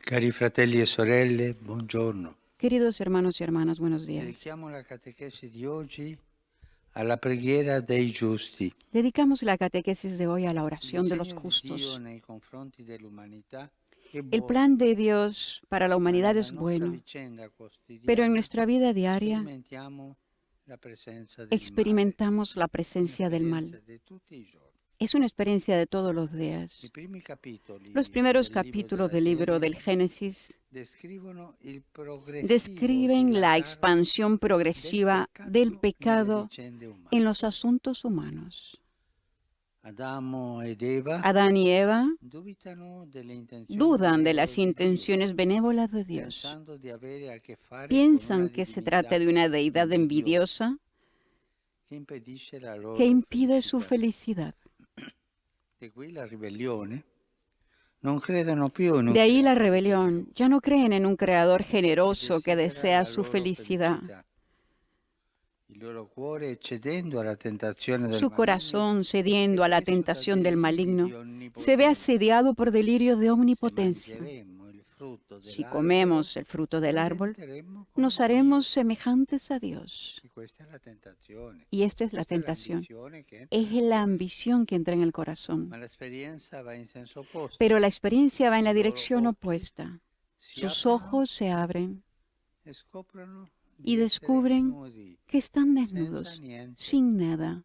Cari fratelli e sorelle, buongiorno. Queridos hermanos y hermanas, buenos días. Dedichiamo la catechesi di oggi alla preghiera dei giusti. Dedicamos la catequesis de hoy a la Il oración de los disegno di Dio justos. nei confronti dell'umanità è El buono, plan de Dios para la ma humanidad nella es nostra bueno, vicenda pero en quotidiana nuestra vida diaria sperimentiamo la presenza del male. experimentamos la presencia del mal. Un'esperienza di tutti i giorni. Es una experiencia de todos los días. I primi capitoli Los primeros del libro capítulos della del libro del Genesi Génesis descrivono il progressivo describen la dilatarsi expansión progresiva del nelle pecado vicende umane. en los asuntos humanos. Adamo ed Eva Adán y Eva dubitano delle intenzioni dudan de benevole las di Dio, intenciones benévolas de Dios. pensando di avere a che fare con Piensan una que se divinità trata de una deidad envidiosa che impedisce la que loro impide su felicità. felicidad. De qui la ribellione. Non credono più in un De ahí la creatore rebelión. generoso Ya no creen en un creador che generoso que desidera desea la su loro felicidad. felicità. Il loro cuore, cedendo alla tentazione del Su maligno, corazón, è cediendo a la preso da tentación del deliri maligno, di se ve onnipotenza. asediado por delirios de Se omnipotencia. mangeremo il frutto Si dell'albero, comemos el fruto del árbol, diventeremo come nos Dio. haremos semejantes a Dios. E questa è la tentazione. Y esta es la Questa è tentación. l'ambizione che entra Es nel la cuore. ambición que entra en el corazón. Ma l'esperienza va in senso opposto. Pero la experiencia va en la I loro dirección occhi opuesta. si Sus aprono ojos se abren e scoprono y di essere descubren nudi, que están senza desnudos, niente. sin nada.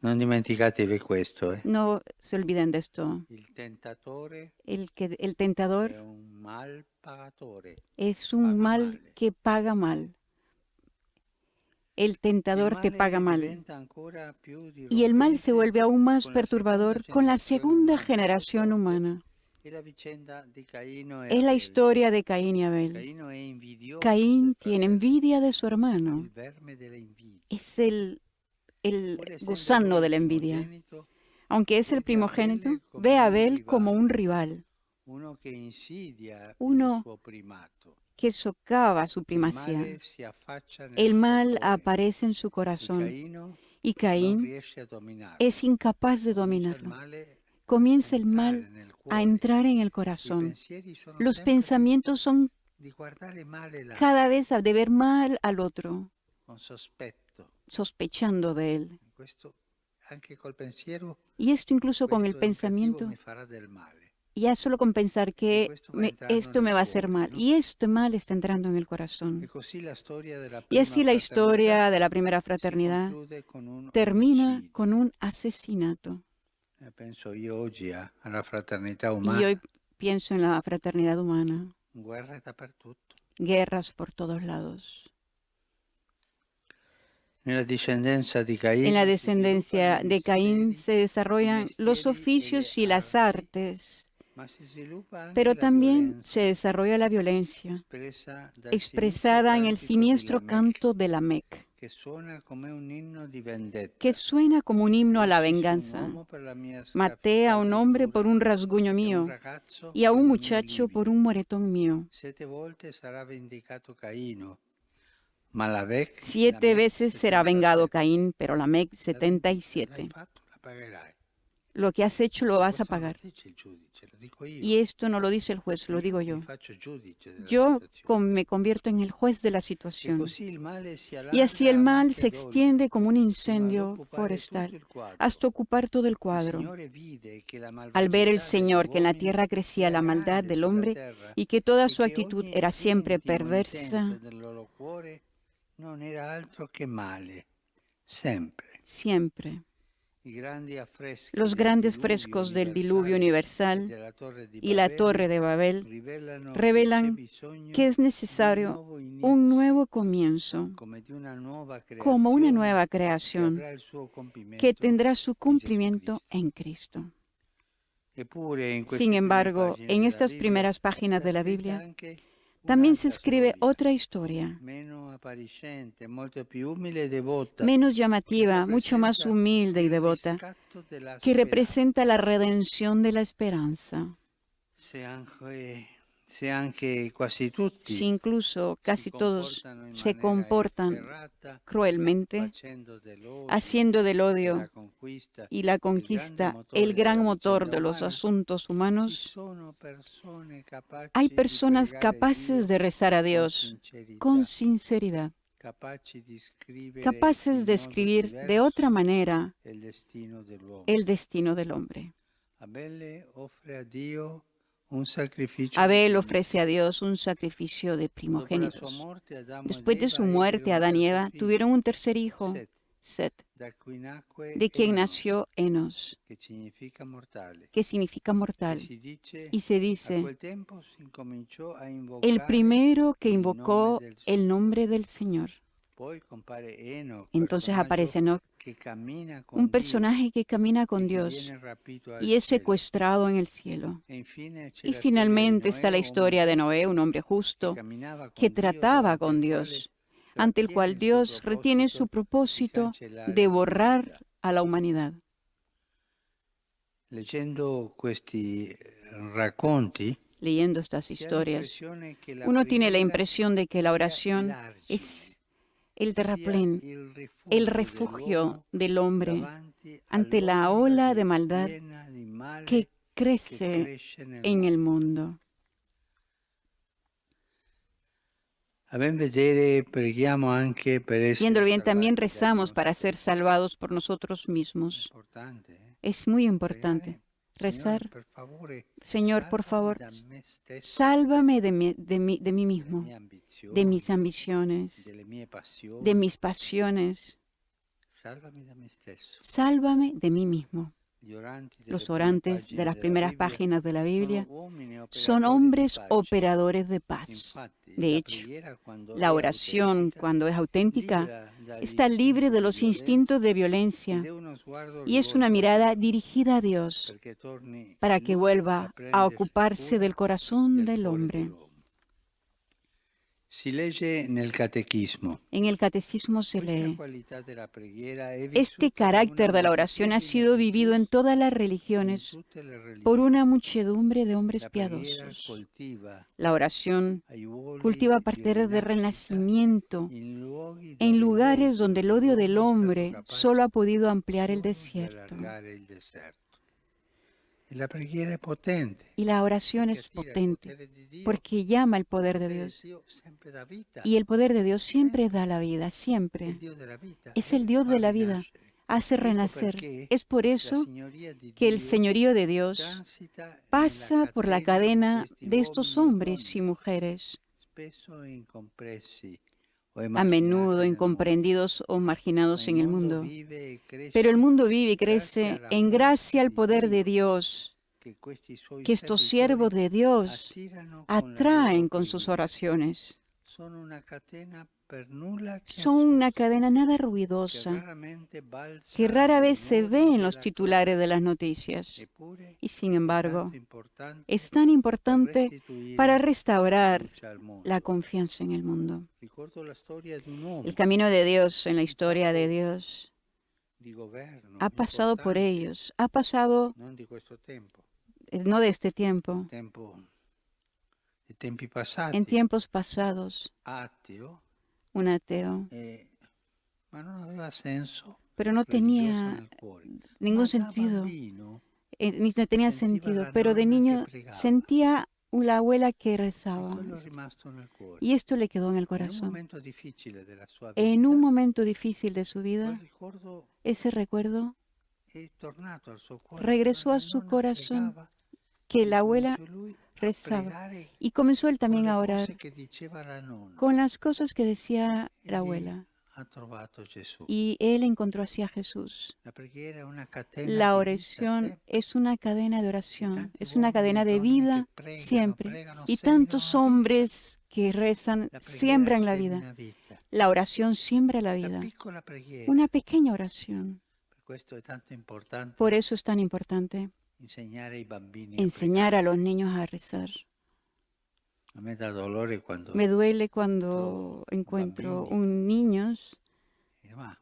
Non dimenticatevi questo, No se olviden de esto. Il tentatore El è tentador un mal pagatore. es un Paga mal male. que paga mal. El Il tentador te male paga mal. diventa ancora più Y el mal se dirompente vuelve aún más con la perturbador seconda con la generazione segunda umana. generación humana. È la vicenda di Caino e Es la Abel. historia de Caín y Abel. Caino è invidioso Caín del tiene fratello, envidia de su hermano. il verme delle invidie. Es el Pur essendo gusano lui de il la envidia. primogenito, Aunque es el vede primogénito, Abele come ve a un Abel como rivale, un rival, uno che insidia il uno suo primato. que socava su Il primacía. male si affaccia nel El suo mal cuore aparece en su e corazón Caino y non Caín riesce a dominarlo. es incapaz de Comincia il dominarlo. male Comienza el entrare mal nel a cuore. entrar en el I corazón. pensieri sono Los sempre pensamientos son di guardare male l'altro, cada vez de ver mal al otro, con sospetto. sospechando de él. Questo anche col pensiero, Y esto incluso con el questo educativo pensamiento, mi farà del male. ya solo con pensar E que questo va entrando esto me nel va a hacer cuore, mal. no? Y este mal está entrando en el E corazón. così la storia della Y prima así la fraternità historia de la primera si fraternidad conclude con un termina omicidio. con un asesinato. Penso io oggi alla fraternità Y umana, hoy pienso en la fraternidad humana. guerra dappertutto. Guerras por todos lados. Nella discendenza di En Caino la si descendencia sviluppano i de Caín misteri, se desarrollan i los mestieri e oficios le y las arti, artes, ma si sviluppa anche pero la también violenza, se desarrolla la violencia, espressa dal expresada en el sinistro siniestro cantico canto de la Mec, che suona come un inno di vendetta. que suena como un himno a la Uccisi un venganza. uomo per la mia Maté a un hombre por un rasguño e un mío ragazzo y a per un il mio muchacho livido. por un moretón mío. 7 volte sarà vendicato Caino, ma la Lamech 7 veces será vengado 77. Caín, pero la Mec L'hai 77. fatto, la pagherai. Lo que has hecho lo vas a Questo non lo pagar. dice il giudice, lo dico io. Y esto no lo dice el juez, lo Io digo mi yo. faccio giudice della Yo situazione. me convierto en el juez de la E situación. così il male si Y así el allarga a mal macchia se d'olio, extiende como un fino ad incendio occupare tutto forestal il quadro. hasta ocupar todo el Il cuadro. Signore vide che la Al ver el malvagità degli Señor que en la uomini tierra crecía era la maldad grande del sulla hombre terra y que toda e su che actitud ogni era siempre intimo intento perversa, del loro cuore non era altro che male, sempre. siempre. I grandi affreschi Los del grandes diluvio frescos del diluvio universale e universal della Torre di y la Babele torre de Babel rivelano che c'è revelan bisogno que es di un necesario nuovo un inizio, nuevo comienzo, come di una nuova como una creazione nueva che creación avrà il suo compimento que tendrá su in Gesù cumplimiento Cristo. en Cristo. Eppure in Sin queste prime embargo, pagine en della estas Bibbia primeras páginas sta de la scritta Biblia anche también se un'altra escribe storia, otra historia, meno appariscente, molto più umile e devota, menos che llamativa, mucho más rappresenta humilde y il devota, riscatto della que representa la speranza. redención de la esperanza. Se anche se anche quasi tutti si incluso casi todos comportano in se maniera comportan efferata, cruelmente, facendo dell'odio haciendo del e odio la conquista y la il grande conquista el motore gran della motor vicenda de los umana, asuntos ci humanos, sono persone hay capaci di personas pregare capaces Dio de rezar a con Dios con sincerità, sinceridad, capaci di scrivere capaces in de modo escribir de otra diverso manera il destino dell'uomo. el destino del hombre. Abele offre a Dio un sacrificio di Abel ofrece a primizia. Dios un sacrificio de Dopo la sua primogénitos. morte, Adamo ed Después de su Eva ebbero muerte, un Adán y terzo Eva figlio, tuvieron un tercer hijo, Set, Set, da cui nacque de quien Enos, nació Enos, che significa mortale. que significa E mortal. si dice, Y se a dice, quel tempo si incominciò a el invocare primero que il nome invocó del el Signore. nombre del Señor. Poi compare Enoch, Entonces personaggio aparece Enoch, che cammina un con Dio personaje que camina e con che Dios viene rapito al y es cielo. secuestrado en el cielo. E infine c'è Y la storia di finalmente está Noè, la uomo historia de Noé, giusto, un hombre che justo camminava que con Dio, trataba davanti al con quale Dios, ante el trattiene cual il suo Dios retiene su proposito di propósito cancellare de borrar l'umanità. a la humanidad. Leggendo questi racconti Leyendo estas si ha historias, l'impressione che la uno tiene la preghiera impresión de que la sia oración l'argine, es el sia terraplén, il el rifugio refugio dell'uomo del hombre davanti ante la all'onda ola de maldad piena di male que che crece cresce nel en el mondo. mundo. A ben vedere, preghiamo anche per essere Viéndolo bien, también salvati da rezamos noi para ser stessi. salvados por nosotros È mismos. importante, Es muy Pregare, importante Signore, rezar, per favore, Señor, por salvami favor, da me stesso, sálvame de mí delle mismo, mie de mis ambizioni, ambiciones, delle mie de passioni. mis pasiones. Salvami da me stesso. Sálvame de mí mismo. Gli oranti delle Los prime orantes de pagine las della primeras Bibbia páginas de la sono Biblia uomini son operatori di hombres pace. operadores de paz. Infatti, De la hecho, preghiera, quando la è oración, autentica, cuando es auténtica, libera dagli está libre istinti de di los violenza instintos de ed violencia è uno sguardo y es una rivolto a mirada Dio, dirigida a Dios perché torni para que Lui a vuelva a prendersi ocuparse cura del corazón del del cuore hombre. dell'uomo. Si legge nel Catechismo. En el catecismo se Questa lee, qualità della preghiera è este vissuta da una carácter de la oración ha moltitudine sido di vivido en giusti todas las in religiones tutte le por religioni. una muchedumbre de hombres La preghiera piadosos. coltiva La oración aiuoli cultiva di parteres de rinascita renacimiento in luoghi en dove lugares donde el odio del dell'uomo è stato hombre capace solo ha podido ampliar el solo di desierto. allargare il deserto. E la preghiera è potente, Y la oración perché es attira il potente potere di Dio. porque llama el Il poder de potere di Dios. Dio sempre dà vita, Y el poder de Dios siempre sempre. da la vida, È il siempre. Dio della vita, Es e el Dios fa de la vida, rinascere. hace Ecco renacer. perché Es por la eso signoria di que el Dio señorío de Dios transita pasa nella por la catena di cadena questi de estos uomini e hombres y donne, mujeres, spesso incompressi o a menudo emarginati nel mondo. incomprendidos o Ma marginados il en el mondo mundo. vive e cresce Pero el mundo vive y grazie crece alla en forza gracia al di poder de Dio, Dios, che questi suoi que estos servitori siervos de Dios attirano con le loro atraen con sus preghiere. oraciones. Sono una catena per nulla Son una chiassosa, cadena nada che ruidosa, raramente balza que rara agli vez se ve onori en los della titulares de cronaca. las noticias. Eppure Y sin è embargo, tanto importante es tan per importante para restituire restaurar fiducia al mondo. la confianza en el mundo. Ricordo la storia di un uomo El camino de Dios, en la un historia de capo Dios, di governo ha pasado por importante, ellos, ha pasado non di questo tempo, no de este tiempo, di tempi en passati, tiempos pasados, ateo, un ateo, ma non aveva senso pero no religioso tenía nel cuore. ningún Ma da sentido, bambino ni tenía sentiva sentido, la pero de nonna che niño pregava sentía la abuela que e rezaba quello è rimasto nel cuore. y esto le quedó en el In un corazón. momento difficile della sua En un vita, momento difícil de su quel vida, ricordo ese recuerdo è tornato al suo cuore. regresó a La su nonna corazón, pregava que e la abuela cominciò lui a rezaba. pregare Y comenzó él con también le a cose orar che diceva la nonna. con las cosas que decía E la lì abuela. ha trovato Gesù. Y él encontró así a Jesús. La preghiera è una catena La di vita oración sempre. es una cadena de E oración, tanti es una uomini cadena e de donne che vida pregano, siempre. pregano, Y seminano tantos la vita. hombres que rezan La preghiera siembran la vida. semina vita. La oración siembra la La vida. piccola preghiera. Una pequeña oración. Per questo è tanto importante Por eso es tan importante insegnare ai bambini a enseñar a pregare. los niños a rezar. A me dà dolore quando Me duele trovo cuando encuentro bambini un niño, che ma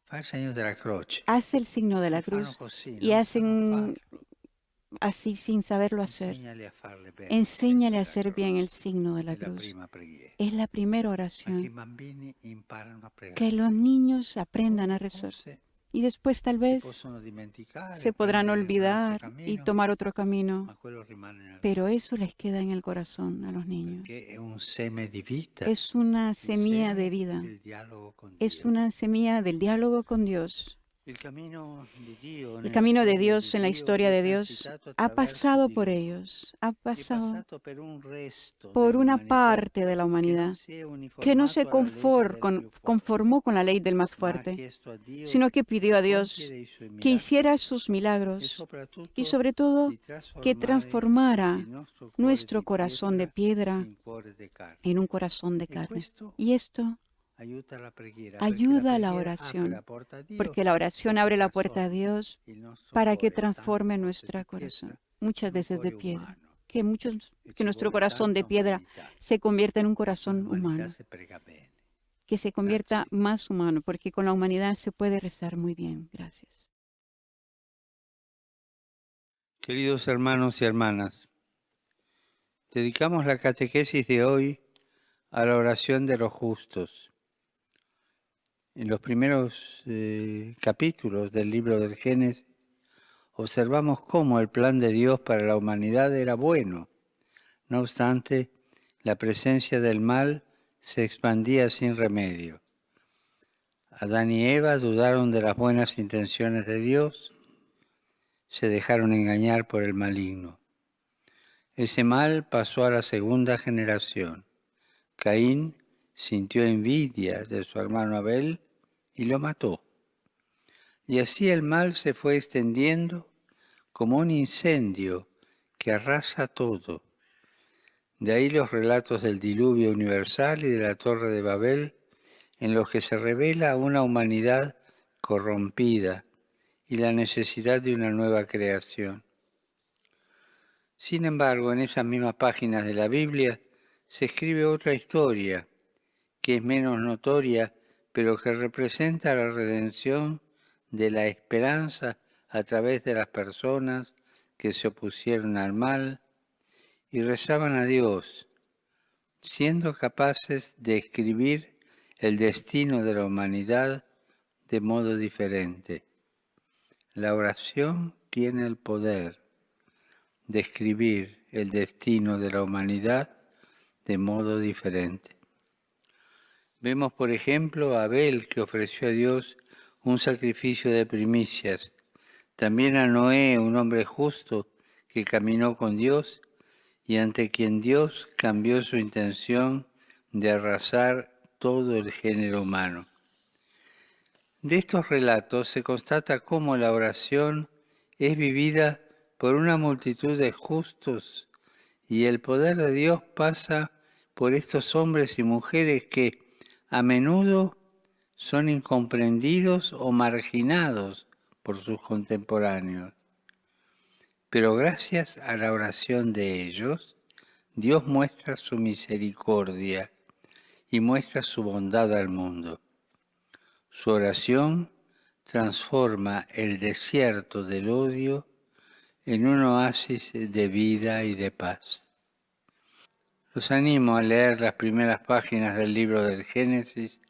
fa il segno della croce hace el signo de e la fanno cruz così, y non hacen sanno farlo. así sin saberlo hacer. Insegnali a farle bene. Enséñale a il segno hacer della bien el croce. signo de la È la cruz. prima preghiera. Es la primera Ma che i oración. bambini imparano a pregare. Que los niños aprendan Poi a rezar. forse Y después tal si vez possono dimenticare, se podrán prendere un altro olvidar y cammino, tomar otro camino. ma quello rimane nel Pero cuore, eso les queda en el corazón a los niños. perché è un seme di vita, Es una il semilla de seme vida. del dialogo con Es Dio. una semilla del diálogo con Dios. Il cammino di Dio El nella camino de storia Dios di en la Dio historia è de Dios transitato ha attraverso pasado di por loro. ellos, ha È pasado passato per un resto por una dell'umanità parte de la che non humanidad si è que no se uniformato alla legge del più forte, conformó con la ley del más ma ha fuerte, chiesto a Dio sino que pidió di a compiere Dios i suoi que hiciera miracoli sus e milagros y soprattutto sobre todo di que trasformare transformara il nostro cuore nuestro di corazón de pietra piedra in cuore di carne. en un corazón de E carne. questo Y esto aiuta la preghiera, perché la ayuda a la preghiera apre la oración, porta a Dio porque la oración perché abre la puerta a trasformi Dios il nostro para que cuore, tante transforme volte nuestro di corazón, pietra, muchas in un veces de cuore piedra, umano. E que ci nuestro vuole corazón de tanta piedra umanità. se convierta en un Con corazón l'umanità humano, si prega bene. que se convierta Grazie. más humano, porque con la humanidad se puede rezar muy bien. Gracias. Queridos hermanos y hermanas, dedicamos la catequesis de hoy a la oración de los justos. En los primeros capítulos del libro del Génesis observamos cómo el plan de Dios para la humanidad era bueno. No obstante, la presencia del mal se expandía sin remedio. Adán y Eva dudaron de las buenas intenciones de Dios, se dejaron engañar por el maligno. Ese mal pasó a la segunda generación. Caín sintió envidia de su hermano Abel y lo mató. Y así el mal se fue extendiendo como un incendio que arrasa todo. De ahí los relatos del diluvio universal y de la Torre de Babel, en los que se revela una humanidad corrompida y la necesidad de una nueva creación. Sin embargo, en esas mismas páginas de la Biblia se escribe otra historia, que es menos notoria, pero que representa la redención de la esperanza a través de las personas que se opusieron al mal y rezaban a Dios, siendo capaces de escribir el destino de la humanidad de modo diferente. La oración tiene el poder de escribir el destino de la humanidad de modo diferente. Vemos, por ejemplo, a Abel, que ofreció a Dios un sacrificio de primicias. También a Noé, un hombre justo que caminó con Dios y ante quien Dios cambió su intención de arrasar todo el género humano. De estos relatos se constata cómo la oración es vivida por una multitud de justos y el poder de Dios pasa por estos hombres y mujeres que a menudo son incomprendidos o marginados por sus contemporáneos. Pero gracias a la oración de ellos, Dios muestra su misericordia y muestra su bondad al mundo. Su oración transforma el desierto del odio en un oasis de vida y de paz. Los animo a leer las primeras páginas del libro del Génesis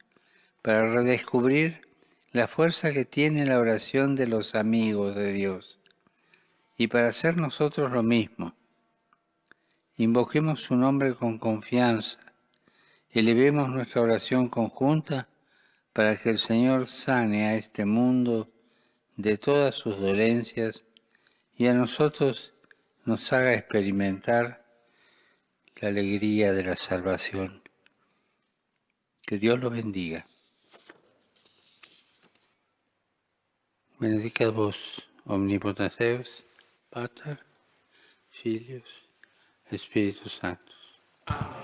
para redescubrir la fuerza que tiene la oración de los amigos de Dios y para hacer nosotros lo mismo. Invoquemos su nombre con confianza, elevemos nuestra oración conjunta para que el Señor sane a este mundo de todas sus dolencias y a nosotros nos haga experimentar la alegría de la salvación. Que Dios lo bendiga. Benedicat vos, omnipotens Deus, Pater, Filius, Spiritus Sanctus. Amen.